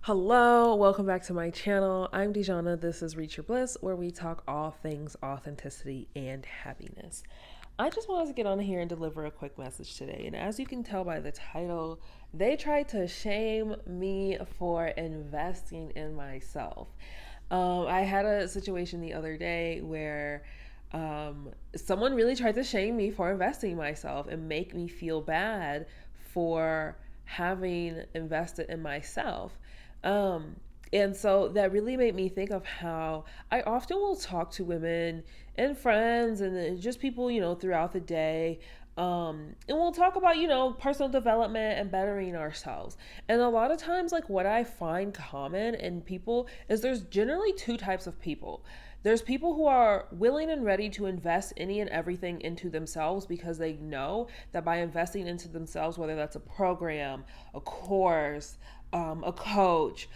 Hello, welcome back to my channel. I'm Dejana. This is Reach Your Bliss, where we talk all things authenticity and happiness. I just wanted to get on here and deliver a quick message today. And as you can tell by the title, they tried to shame me for investing in myself. I had a situation the other day where someone really tried to shame me for investing in myself and make me feel bad for having invested in myself. Um, and so that really made me think of how I often will talk to women and friends and just people, throughout the day. And we'll talk about, personal development and bettering ourselves. And a lot of times, like what I find common in people is there's generally two types of people. There's people who are willing and ready to invest any and everything into themselves because they know that by investing into themselves, whether that's a program, a course, a coach,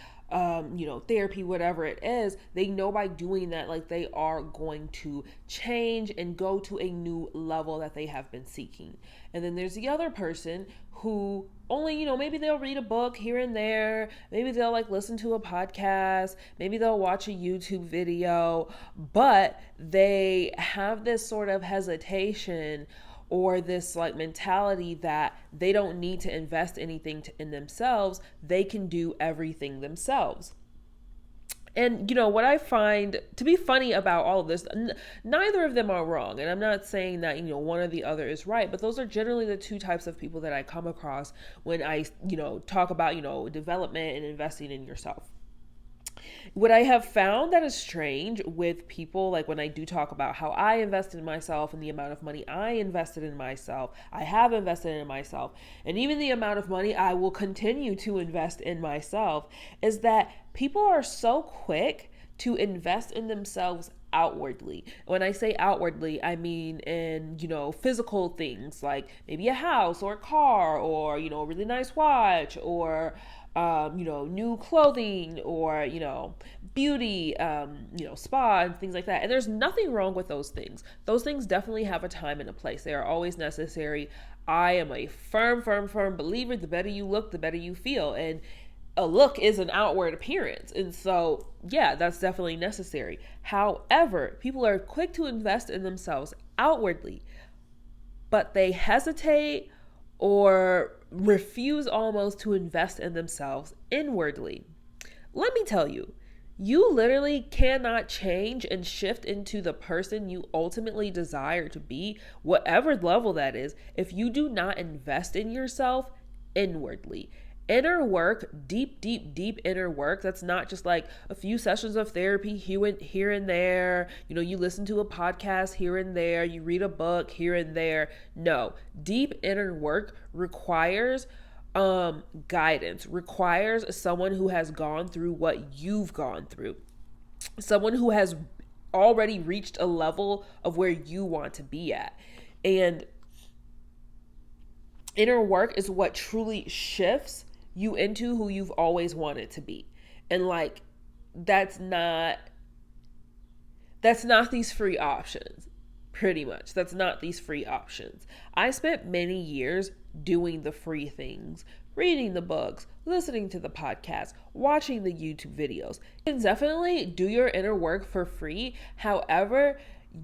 therapy, whatever it is, they know by doing that, like they are going to change and go to a new level that they have been seeking. And then there's the other person who only, maybe they'll read a book here and there. Maybe they'll like listen to a podcast. Maybe they'll watch a YouTube video, but they have this sort of hesitation or this like mentality that they don't need to invest anything in themselves. They can do everything themselves. And what I find to be funny about all of this, neither of them are wrong. And I'm not saying that, one or the other is right, but those are generally the two types of people that I come across when I, talk about, development and investing in yourself. What I have found that is strange with people, like when I do talk about how I invested in myself and the amount of money I invested in myself, I have invested in myself, and even the amount of money I will continue to invest in myself, is that people are so quick to invest in themselves outwardly. When I say outwardly, I mean in, physical things like maybe a house or a car or, a really nice watch or new clothing or, beauty, spa and things like that. And there's nothing wrong with those things. Those things definitely have a time and a place. They are always necessary. I am a firm believer. The better you look, the better you feel. And a look is an outward appearance. And so, yeah, that's definitely necessary. However, people are quick to invest in themselves outwardly, but they hesitate or refuse almost to invest in themselves inwardly. Let me tell you, you literally cannot change and shift into the person you ultimately desire to be, whatever level that is, if you do not invest in yourself inwardly. Inner work, deep inner work. That's not just like a few sessions of therapy here and there. You listen to a podcast here and there. You read a book here and there. No, deep inner work requires guidance, requires someone who has gone through what you've gone through, someone who has already reached a level of where you want to be at. And inner work is what truly shifts you into who you've always wanted to be. And like that's not these free options. Pretty much. That's not these free options. I spent many years doing the free things, reading the books, listening to the podcast, watching the YouTube videos. You can definitely do your inner work for free. However,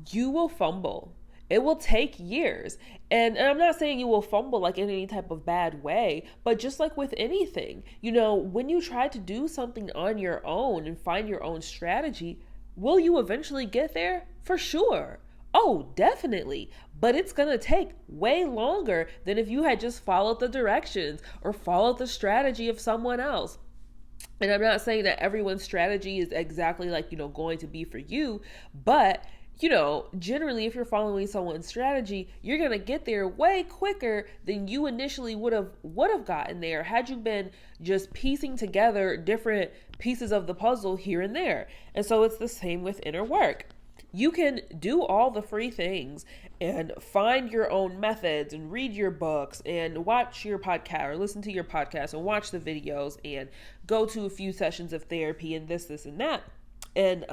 you will fumble. It will take years. And I'm not saying you will fumble like in any type of bad way, but just like with anything, when you try to do something on your own and find your own strategy, will you eventually get there? For sure. Oh, definitely. But it's going to take way longer than if you had just followed the directions or followed the strategy of someone else. And I'm not saying that everyone's strategy is exactly like, going to be for you, but generally if you're following someone's strategy, you're going to get there way quicker than you initially would have gotten there had you been just piecing together different pieces of the puzzle here and there. And so it's the same with inner work. You can do all the free things and find your own methods and read your books and watch your podcast or listen to your podcast and watch the videos and go to a few sessions of therapy and this and that. And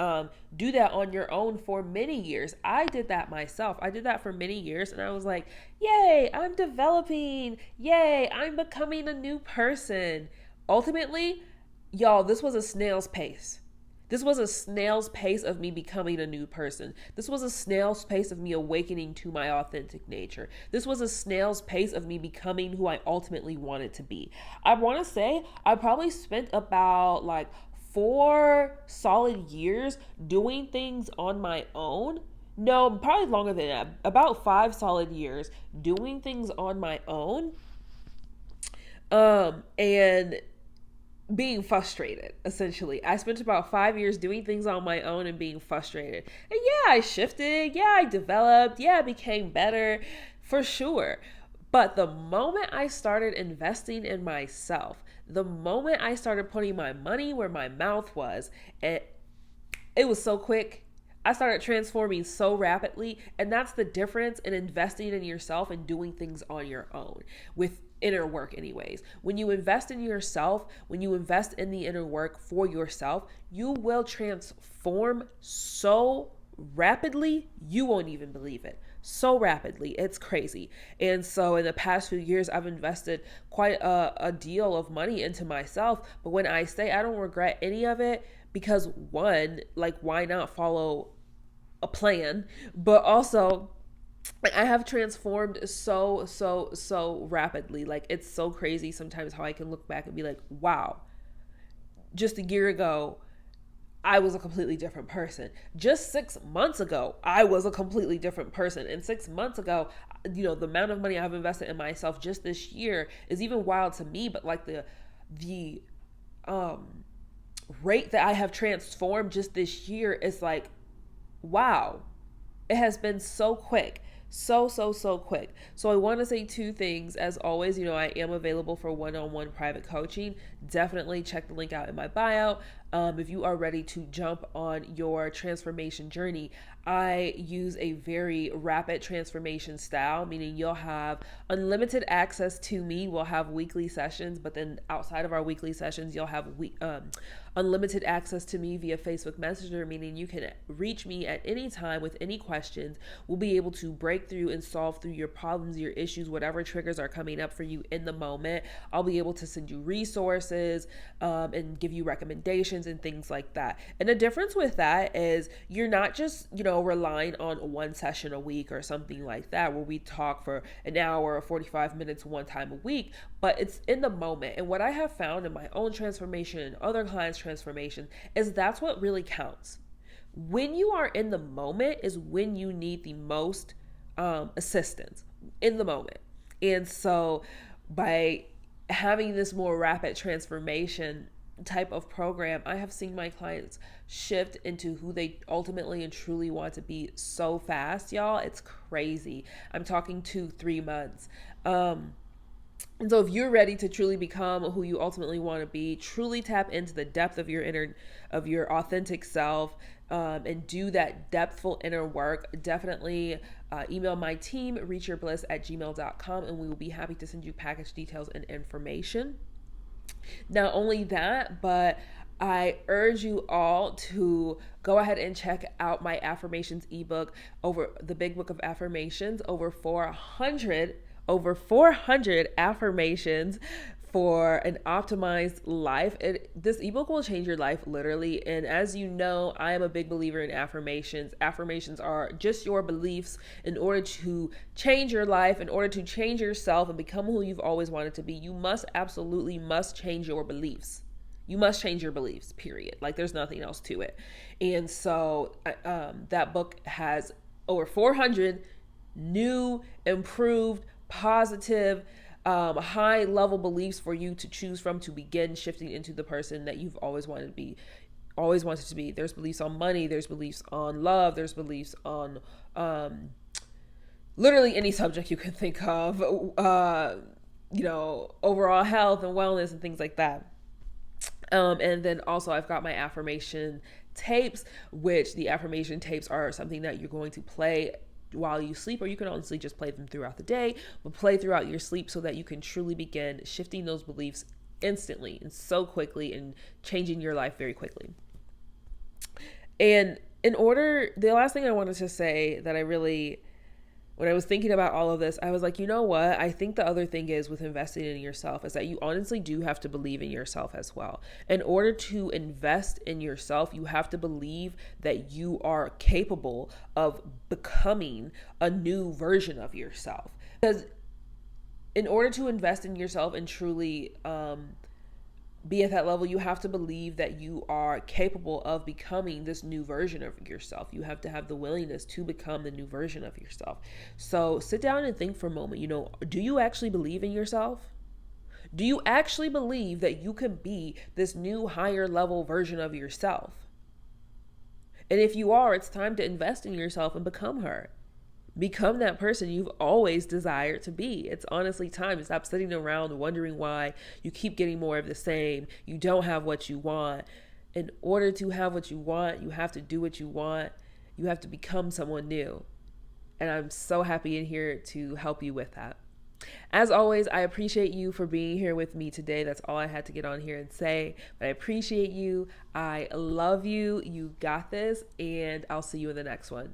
do that on your own for many years. I did that myself. I did that for many years. And I was like, yay, I'm developing. Yay, I'm becoming a new person. Ultimately, y'all, this was a snail's pace. This was a snail's pace of me becoming a new person. This was a snail's pace of me awakening to my authentic nature. This was a snail's pace of me becoming who I ultimately wanted to be. I want to say I probably spent about like 4 solid years doing things on my own. No, probably longer than that. About 5 solid years doing things on my own. And being frustrated, essentially. I spent about 5 years doing things on my own and being frustrated. And yeah, I shifted. Yeah, I developed. Yeah, I became better for sure. But the moment I started investing in myself, the moment I started putting my money where my mouth was, it was so quick. I started transforming so rapidly. And that's the difference in investing in yourself and doing things on your own with inner work anyways. When you invest in yourself, when you invest in the inner work for yourself, you will transform so rapidly, you won't even believe it. So rapidly. It's crazy. And so in the past few years, I've invested quite a deal of money into myself. But when I say I don't regret any of it, because one, like, why not follow a plan? But also, I have transformed so rapidly. Like, it's so crazy sometimes how I can look back and be like, wow, just a year ago, I was a completely different person. Just 6 months ago, I was a completely different person. And 6 months ago, the amount of money I've invested in myself just this year is even wild to me. But like the rate that I have transformed just this year is like, wow, it has been so quick. So quick. So I want to say 2 things. As always, I am available for one-on-one private coaching. Definitely check the link out in my bio. If you are ready to jump on your transformation journey, I use a very rapid transformation style, meaning you'll have unlimited access to me. We'll have weekly sessions, but then outside of our weekly sessions, you'll have unlimited access to me via Facebook Messenger, meaning you can reach me at any time with any questions. We'll be able to break through and solve through your problems, your issues, whatever triggers are coming up for you in the moment. I'll be able to send you resources and give you recommendations and things like that. And the difference with that is you're not just, relying on one session a week or something like that, where we talk for an hour or 45 minutes one time a week, but it's in the moment. And what I have found in my own transformation and other clients' transformation is that's what really counts. When you are in the moment is when you need the most assistance, in the moment. And so by having this more rapid transformation type of program, I have seen my clients shift into who they ultimately and truly want to be so fast, y'all. It's crazy. I'm talking 2-3 months. And so if you're ready to truly become who you ultimately want to be, truly tap into the depth of your authentic self, and do that depthful inner work, definitely email my team, reachyourbliss@gmail.com, and we will be happy to send you package details and information. Not only that, but I urge you all to go ahead and check out my Affirmations ebook, over the Big Book of Affirmations, over 400 affirmations for an optimized life. This ebook will change your life literally. And as you know, I am a big believer in affirmations. Affirmations are just your beliefs in order to change your life, in order to change yourself and become who you've always wanted to be. You absolutely must change your beliefs. You must change your beliefs, period. Like, there's nothing else to it. And so that book has over 400 new, improved, positive, high level beliefs for you to choose from to begin shifting into the person that you've always wanted to be. There's beliefs on money, there's beliefs on love, there's beliefs on literally any subject you can think of, overall health and wellness and things like that. And then also I've got my affirmation tapes, which the affirmation tapes are something that you're going to play while you sleep, or you can honestly just play them throughout the day, but play throughout your sleep so that you can truly begin shifting those beliefs instantly and so quickly and changing your life very quickly. And the last thing I wanted to say that I really When I was thinking about all of this, I was like, you know what? I think the other thing is with investing in yourself is that you honestly do have to believe in yourself as well. In order to invest in yourself, you have to believe that you are capable of becoming a new version of yourself. Because in order to invest in yourself and truly be at that level, you have to believe that you are capable of becoming this new version of yourself. You have to have the willingness to become the new version of yourself. So sit down and think for a moment. Do you actually believe in yourself? Do you actually believe that you can be this new higher level version of yourself? And if you are, it's time to invest in yourself and become her. Become that person you've always desired to be. It's honestly time to stop sitting around wondering why you keep getting more of the same. You don't have what you want. In order to have what you want, you have to do what you want. You have to become someone new. And I'm so happy in here to help you with that. As always, I appreciate you for being here with me today. That's all I had to get on here and say. But I appreciate you. I love you. You got this. And I'll see you in the next one.